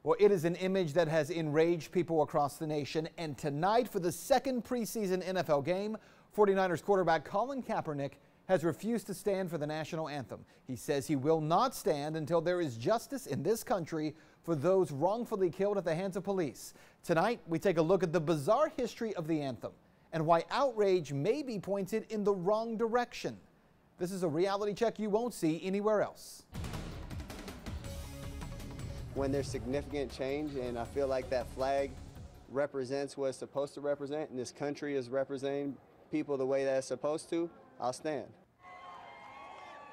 Well, it is an image that has enraged people across the nation. And tonight, for the second preseason NFL game, 49ers quarterback Colin Kaepernick has refused to stand for the national anthem. He says he will not stand until there is justice in this country for those wrongfully killed at the hands of police. Tonight, we take a look at the bizarre history of the anthem and why outrage may be pointed in the wrong direction. This is a reality check you won't see anywhere else. When there's significant change, and I feel like that flag represents what it's supposed to represent, and this country is representing people the way that it's supposed to, I'll stand.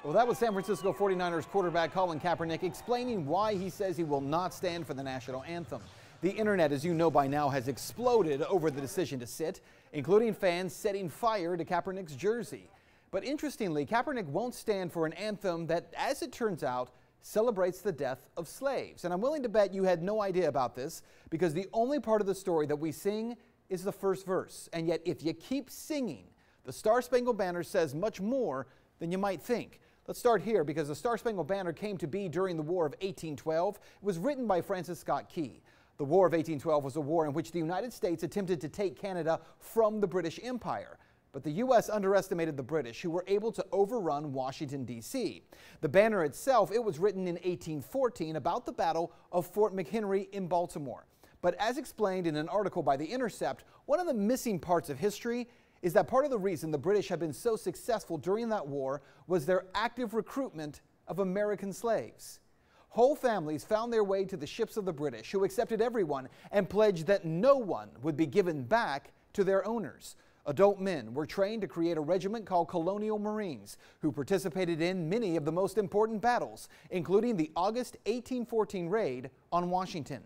Well, that was San Francisco 49ers quarterback Colin Kaepernick explaining why he says he will not stand for the national anthem. The internet, as you know by now, has exploded over the decision to sit, including fans setting fire to Kaepernick's jersey. But interestingly, Kaepernick won't stand for an anthem that, as it turns out, celebrates the death of slaves. And I'm willing to bet you had no idea about this, because the only part of the story that we sing is the first verse. And yet, if you keep singing, the Star-Spangled Banner says much more than you might think. Let's start here, because the Star-Spangled Banner came to be during the War of 1812. It was written by Francis Scott Key. The War of 1812 was a war in which the United States attempted to take Canada from the British Empire. But the U.S. underestimated the British, who were able to overrun Washington, D.C. The banner itself, it was written in 1814 about the Battle of Fort McHenry in Baltimore. But as explained in an article by The Intercept, one of the missing parts of history is that part of the reason the British have been so successful during that war was their active recruitment of American slaves. Whole families found their way to the ships of the British, who accepted everyone and pledged that no one would be given back to their owners. Adult men were trained to create a regiment called Colonial Marines, who participated in many of the most important battles, including the August 1814 raid on Washington.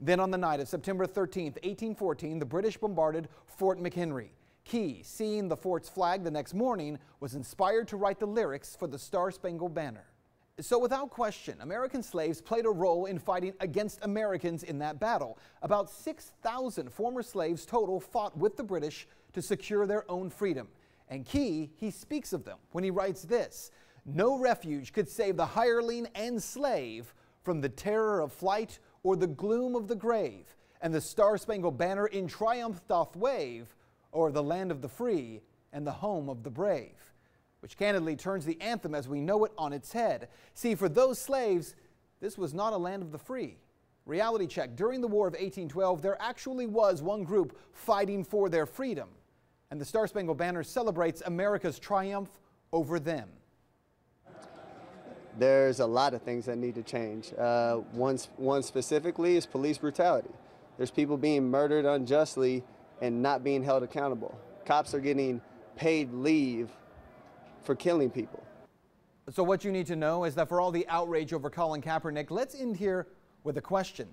Then on the night of September 13, 1814, the British bombarded Fort McHenry. Key, seeing the fort's flag the next morning, was inspired to write the lyrics for the Star-Spangled Banner. So without question, American slaves played a role in fighting against Americans in that battle. About 6,000 former slaves total fought with the British to secure their own freedom. And Key, he speaks of them when he writes this: "No refuge could save the hireling and slave from the terror of flight or the gloom of the grave, and the Star-Spangled Banner in triumph doth wave o'er the land of the free and the home of the brave." Which candidly turns the anthem as we know it on its head. See, for those slaves, this was not a land of the free. Reality check: during the War of 1812, there actually was one group fighting for their freedom, and the Star-Spangled Banner celebrates America's triumph over them. There's a lot of things that need to change. One specifically is police brutality. There's people being murdered unjustly and not being held accountable. Cops are getting paid leave for killing people. So what you need to know is that for all the outrage over Colin Kaepernick, let's end here with a question.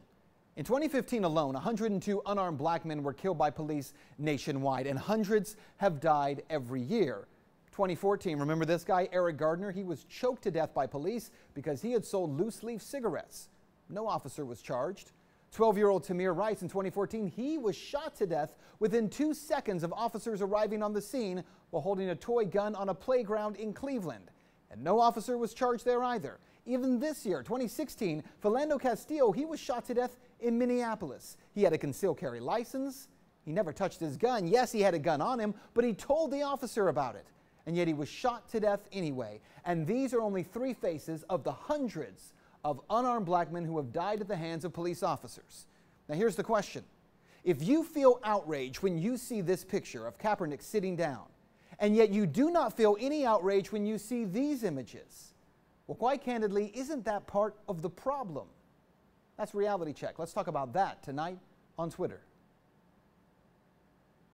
In 2015 alone, 102 unarmed black men were killed by police nationwide, and hundreds have died every year. 2014, remember this guy, Eric Gardner? He was choked to death by police because he had sold loose-leaf cigarettes. No officer was charged. 12-year-old Tamir Rice in 2014, he was shot to death within 2 seconds of officers arriving on the scene while holding a toy gun on a playground in Cleveland. And no officer was charged there either. Even this year, 2016, Philando Castillo, he was shot to death in Minneapolis. He had a concealed carry license. He never touched his gun. Yes, he had a gun on him, but he told the officer about it. And yet he was shot to death anyway. And these are only 3 faces of the hundreds of unarmed black men who have died at the hands of police officers. Now here's the question. If you feel outrage when you see this picture of Kaepernick sitting down, and yet you do not feel any outrage when you see these images, well, quite candidly, isn't that part of the problem? That's Reality Check. Let's talk about that tonight on Twitter.